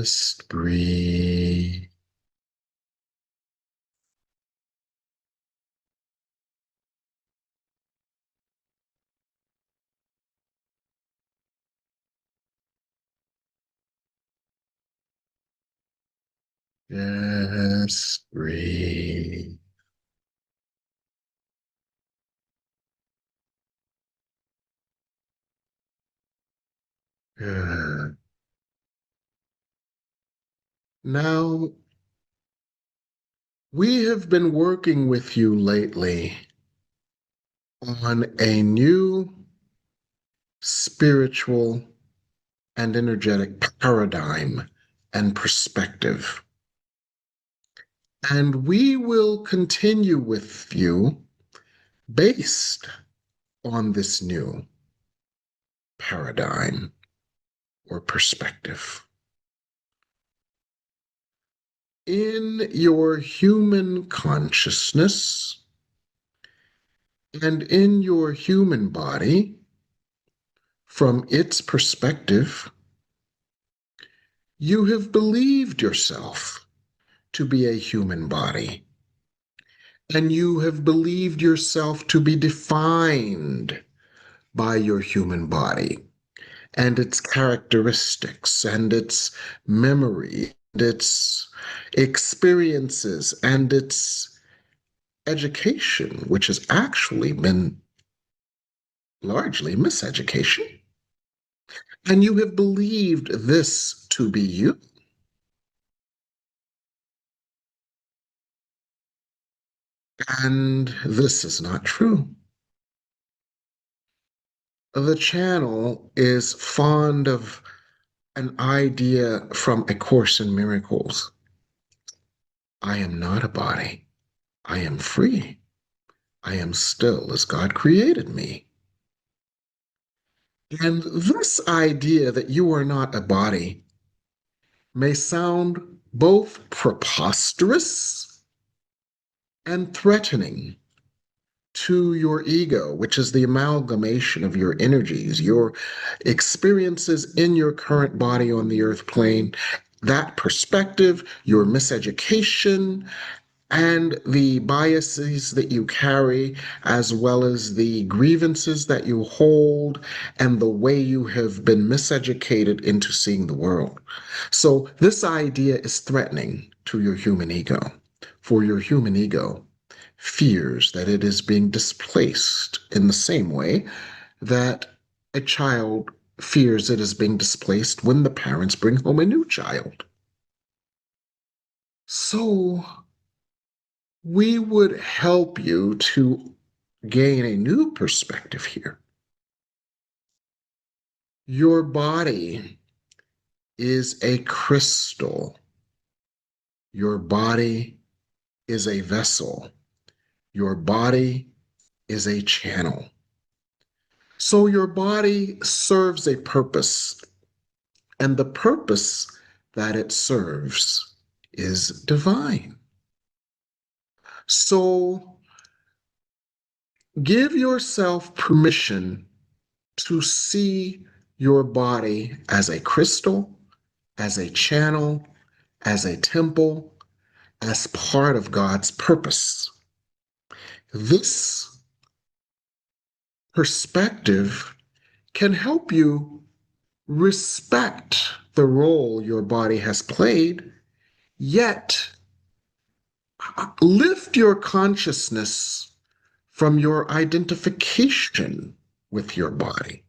Just breathe. Just breathe. Good. Now, we have been working with you lately on a new spiritual and energetic paradigm and perspective. And we will continue with you based on this new paradigm or perspective. In your human consciousness and in your human body, from its perspective, you have believed yourself to be a human body, and you have believed yourself to be defined by your human body and its characteristics and its memory, and its experiences, and its education, which has actually been largely miseducation. And you have believed this to be you. And this is not true. The channel is fond of an idea from A Course in Miracles. I am not a body. I am free. I am still as God created me. And this idea that you are not a body may sound both preposterous and threatening to your ego, which is the amalgamation of your energies, your experiences in your current body on the earth plane, that perspective, your miseducation, and the biases that you carry, as well as the grievances that you hold, and the way you have been miseducated into seeing the world. So, this idea is threatening to your human ego, for your human ego fears that it is being displaced in the same way that a child fears it is being displaced when the parents bring home a new child. So, we would help you to gain a new perspective here. Your body is a crystal. Your body is a vessel. Your body is a channel. So your body serves a purpose, and the purpose that it serves is divine. So give yourself permission to see your body as a crystal, as a channel, as a temple, as part of God's purpose. This perspective can help you respect the role your body has played, yet lift your consciousness from your identification with your body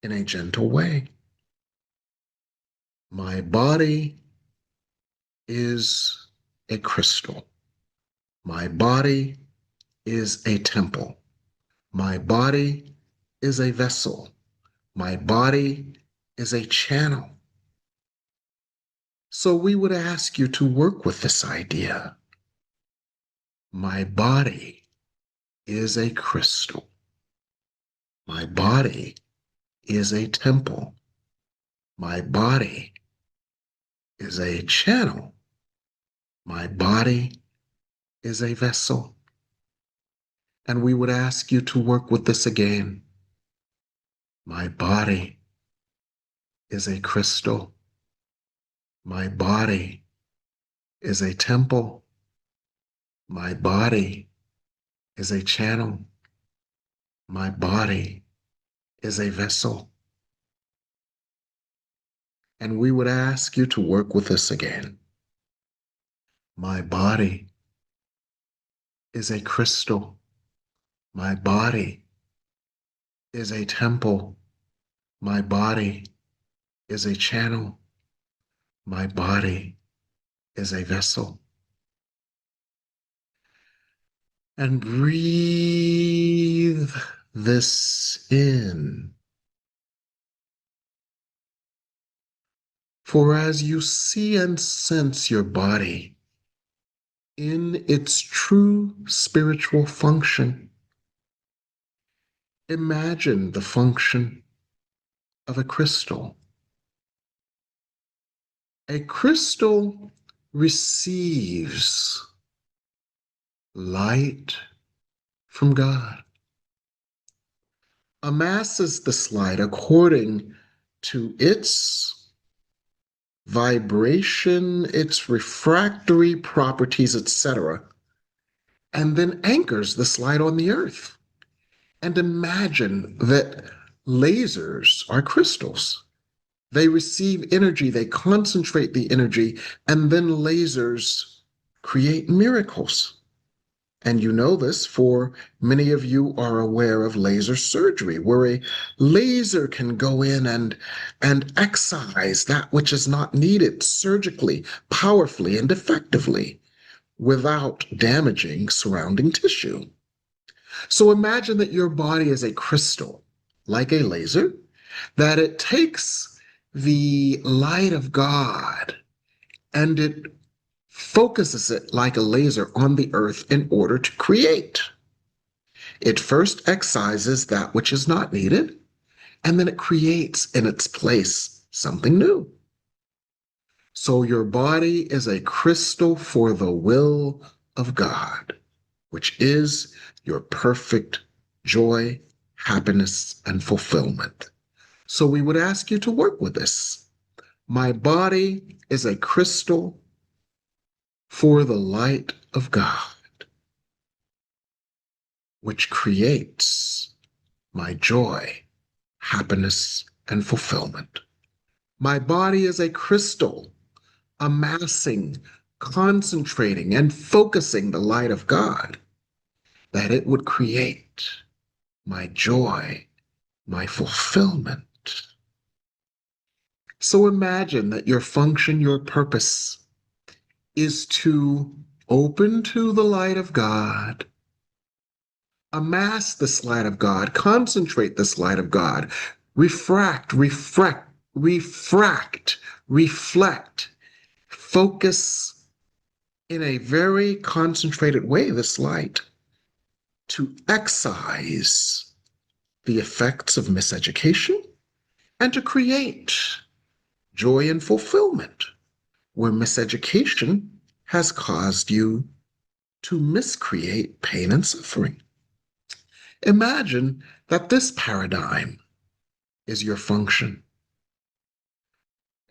in a gentle way. My body is a crystal. My body is a temple. My body is a vessel. My body is a channel. So we would ask you to work with this idea. My body is a crystal. My body is a temple. My body is a channel. My body is a vessel. And we would ask you to work with this again. My body is a crystal. My body is a temple. My body is a channel. My body is a vessel. And we would ask you to work with us again. My body is a crystal. My body is a temple. My body is a channel. My body is a vessel. And breathe this in. For as you see and sense your body in its true spiritual function, imagine the function of a crystal. A crystal receives light from God, amasses this light according to its vibration, its refractory properties, etc., and then anchors this light on the earth. And imagine that lasers are crystals. They receive energy, they concentrate the energy, and then lasers create miracles. And you know this, for many of you are aware of laser surgery, where a laser can go in and excise that which is not needed surgically, powerfully, and effectively without damaging surrounding tissue. So imagine that your body is a crystal, like a laser, that it takes the light of God and it focuses it like a laser on the earth in order to create. It first excises that which is not needed, and then it creates in its place something new. So your body is a crystal for the will of God, which is your perfect joy, happiness, and fulfillment. So we would ask you to work with this. My body is a crystal for the light of God, which creates my joy, happiness, and fulfillment. My body is a crystal, amassing, concentrating, and focusing the light of God, that it would create my joy, my fulfillment. So imagine that your function, your purpose is to open to the light of God, amass this light of God, concentrate this light of God, reflect, focus in a very concentrated way this light to excise the effects of miseducation and to create joy and fulfillment where miseducation has caused you to miscreate pain and suffering. Imagine that this paradigm is your function.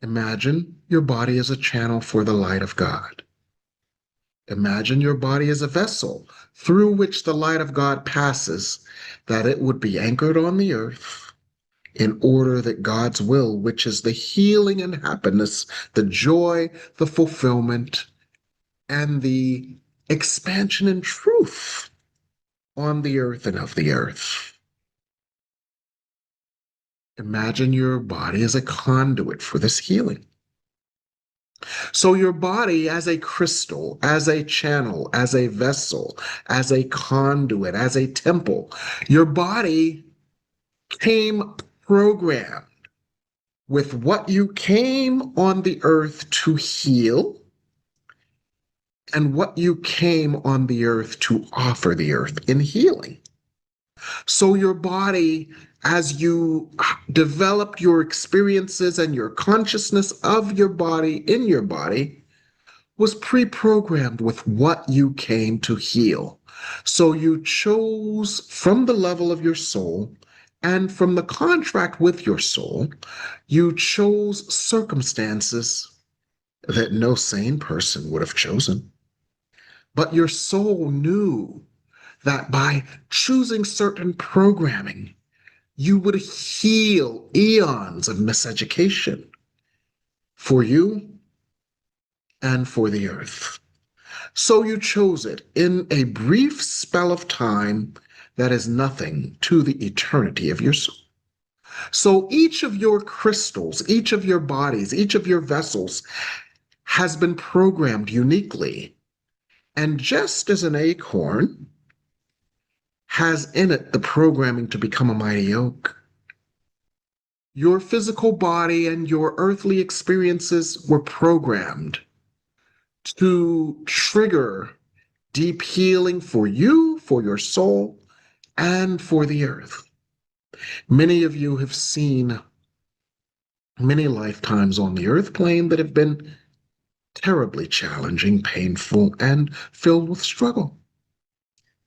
Imagine your body as a channel for the light of God. Imagine your body as a vessel through which the light of God passes, that it would be anchored on the earth in order that God's will, which is the healing and happiness, the joy, the fulfillment, and the expansion and truth on the earth and of the earth. Imagine your body as a conduit for this healing. So, your body as a crystal, as a channel, as a vessel, as a conduit, as a temple, your body came programmed with what you came on the earth to heal and what you came on the earth to offer the earth in healing. So your body, as you developed your experiences and your consciousness of your body in your body, was pre-programmed with what you came to heal. So you chose from the level of your soul and from the contract with your soul, you chose circumstances that no sane person would have chosen. But your soul knew that by choosing certain programming, you would heal eons of miseducation for you and for the earth. So you chose it in a brief spell of time that is nothing to the eternity of your soul. So each of your crystals, each of your bodies, each of your vessels has been programmed uniquely. And just as an acorn has in it the programming to become a mighty oak, your physical body and your earthly experiences were programmed to trigger deep healing for you, for your soul, and for the earth. Many of you have seen many lifetimes on the earth plane that have been terribly challenging, painful, and filled with struggle.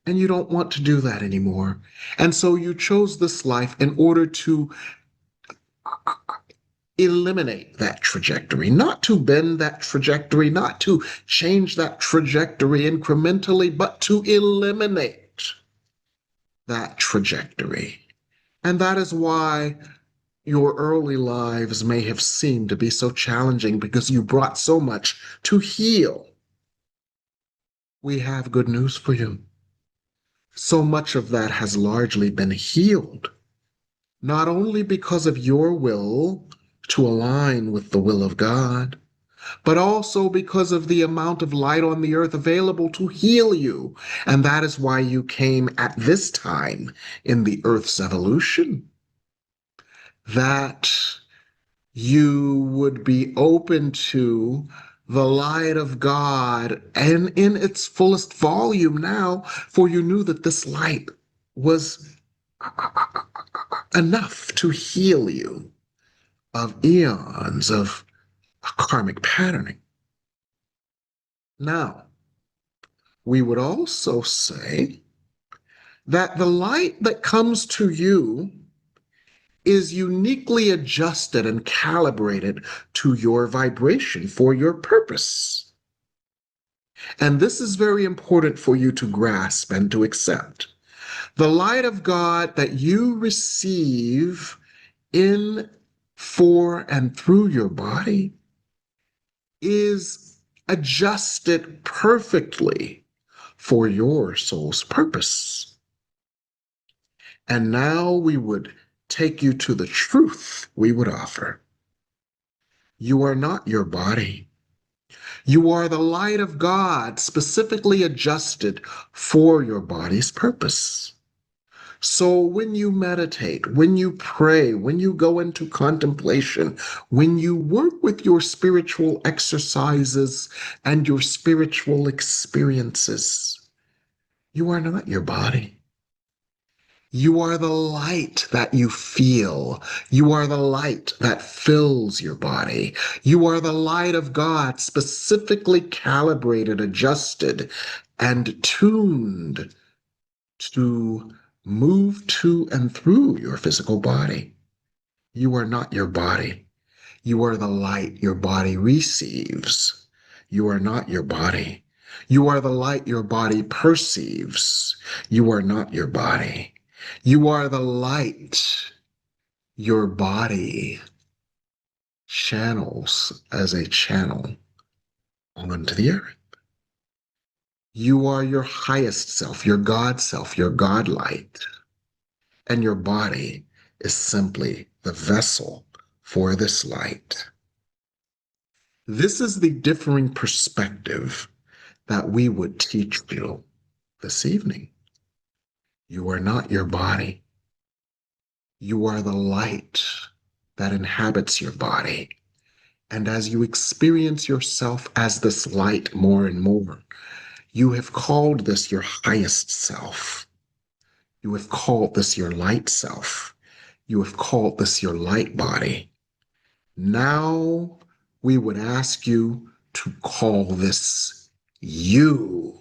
And you don't want to do that anymore. And so you chose this life in order to eliminate that trajectory, not to bend that trajectory, not to change that trajectory incrementally, but to eliminate that trajectory. And that is why your early lives may have seemed to be so challenging because you brought so much to heal. We have good news for you. So much of that has largely been healed, not only because of your will to align with the will of God, but also because of the amount of light on the earth available to heal you. And that is why you came at this time in the earth's evolution, that you would be open to the light of God and in its fullest volume now, for you knew that this light was enough to heal you of eons of karmic patterning. Now, we would also say that the light that comes to you is uniquely adjusted and calibrated to your vibration for your purpose. And this is very important for you to grasp and to accept. The light of God that you receive in, for, and through your body is adjusted perfectly for your soul's purpose. And now we would take you to the truth we would offer. You are not your body. You are the light of God specifically adjusted for your body's purpose. So when you meditate, when you pray, when you go into contemplation, when you work with your spiritual exercises and your spiritual experiences, you are not your body. You are the light that you feel. You are the light that fills your body. You are the light of God, specifically calibrated, adjusted, and tuned to move to and through your physical body. You are not your body. You are the light your body receives. You are not your body. You are the light your body perceives. You are not your body. You are the light your body channels as a channel onto the earth. You are your highest self, your God self, your God light. And your body is simply the vessel for this light. This is the differing perspective that we would teach you this evening. You are not your body. You are the light that inhabits your body. And as you experience yourself as this light more and more, you have called this your highest self. You have called this your light self. You have called this your light body. Now we would ask you to call this you,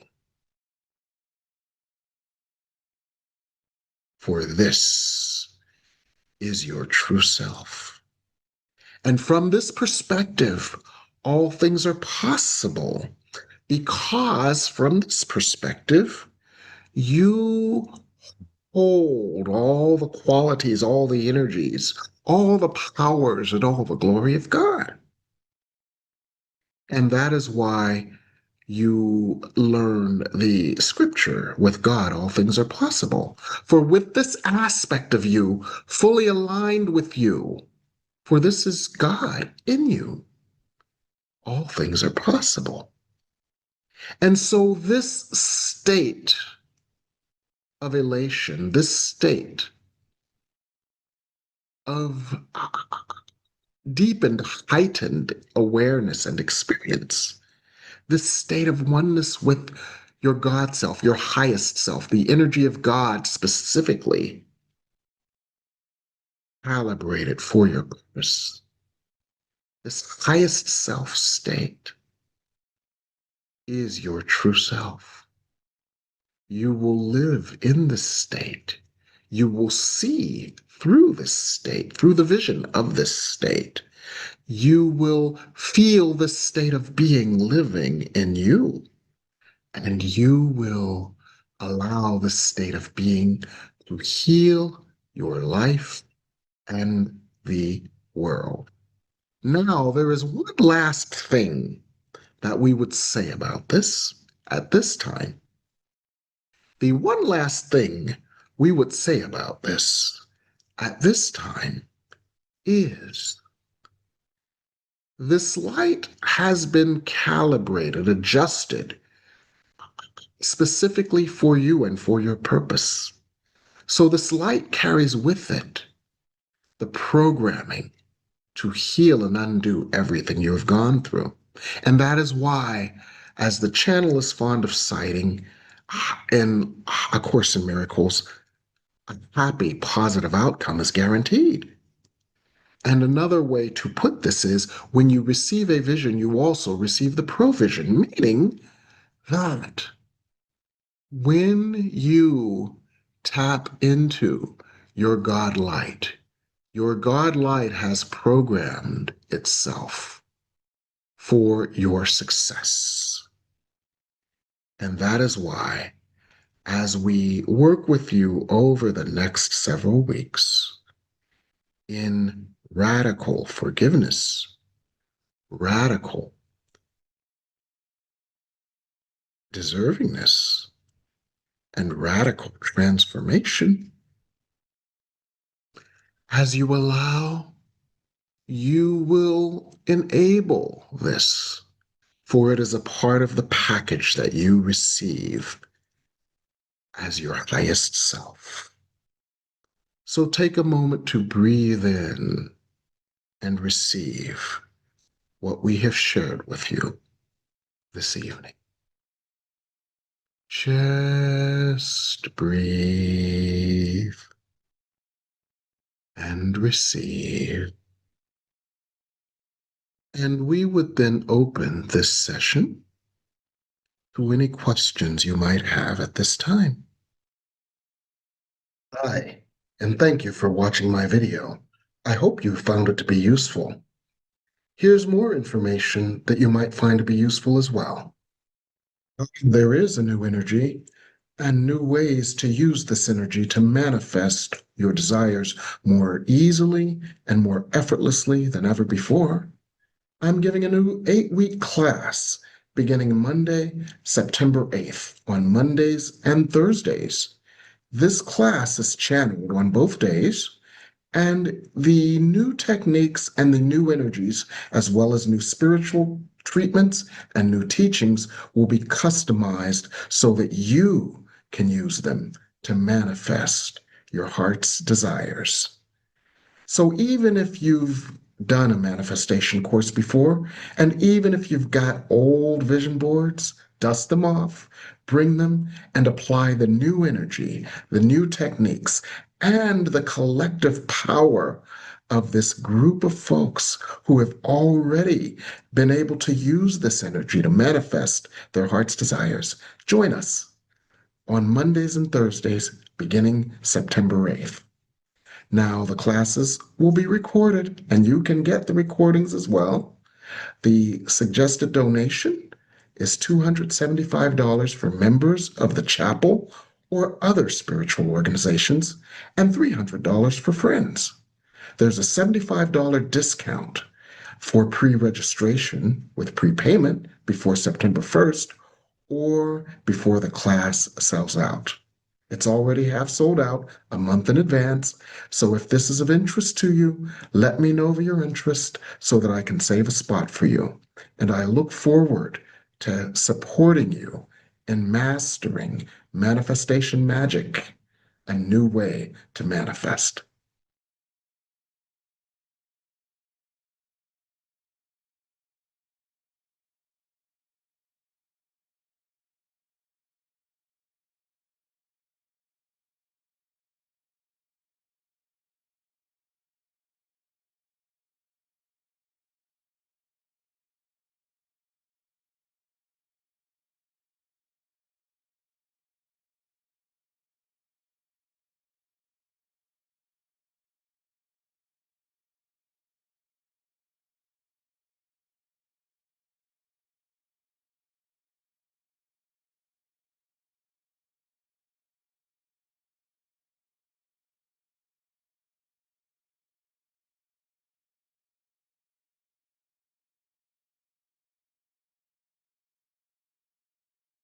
for this is your true self. And from this perspective, all things are possible because, from this perspective, you hold all the qualities, all the energies, all the powers, and all the glory of God. And that is why you learn the scripture with God, all things are possible. For with this aspect of you fully aligned with you, for this is God in you, all things are possible. And so, this state of elation, this state of deepened, heightened awareness and experience, this state of oneness with your God self, your highest self, the energy of God specifically calibrated for your purpose, this highest self state is your true self. You will live in this state. You will see through this state, through the vision of this state. You will feel this state of being living in you, and you will allow this state of being to heal your life and the world. Now, there is one last thing that we would say about this at this time. The one last thing we would say about this at this time is this light has been calibrated, adjusted specifically for you and for your purpose. So this light carries with it the programming to heal and undo everything you have gone through. And that is why, as the channel is fond of citing in A Course in Miracles, a happy, positive outcome is guaranteed. And another way to put this is when you receive a vision, you also receive the provision, meaning that when you tap into your God light has programmed itself for your success. And that is why, as we work with you over the next several weeks in radical forgiveness, radical deservingness, and radical transformation, as you allow, you will enable this, for it is a part of the package that you receive as your highest self. So take a moment to breathe in and receive what we have shared with you this evening. Just breathe and receive. And we would then open this session to any questions you might have at this time. Hi, and thank you for watching my video. I hope you found it to be useful. Here's more information that you might find to be useful as well. There is a new energy and new ways to use this energy to manifest your desires more easily and more effortlessly than ever before. I'm giving a new 8-week class beginning Monday, September 8th, on Mondays and Thursdays. This class is channeled on both days, and the new techniques and the new energies, as well as new spiritual treatments and new teachings, will be customized so that you can use them to manifest your heart's desires. So even if you've done a manifestation course before, and even if you've got old vision boards, dust them off, bring them, and apply the new energy, the new techniques, and the collective power of this group of folks who have already been able to use this energy to manifest their heart's desires. Join us on Mondays and Thursdays beginning September 8th. Now, the classes will be recorded, and you can get the recordings as well. The suggested donation is $275 for members of the chapel or other spiritual organizations, and $300 for friends. There's a $75 discount for pre-registration with prepayment before September 1st or before the class sells out. It's already half sold out a month in advance. So if this is of interest to you, let me know of your interest so that I can save a spot for you. And I look forward to supporting you in mastering manifestation magic, a new way to manifest.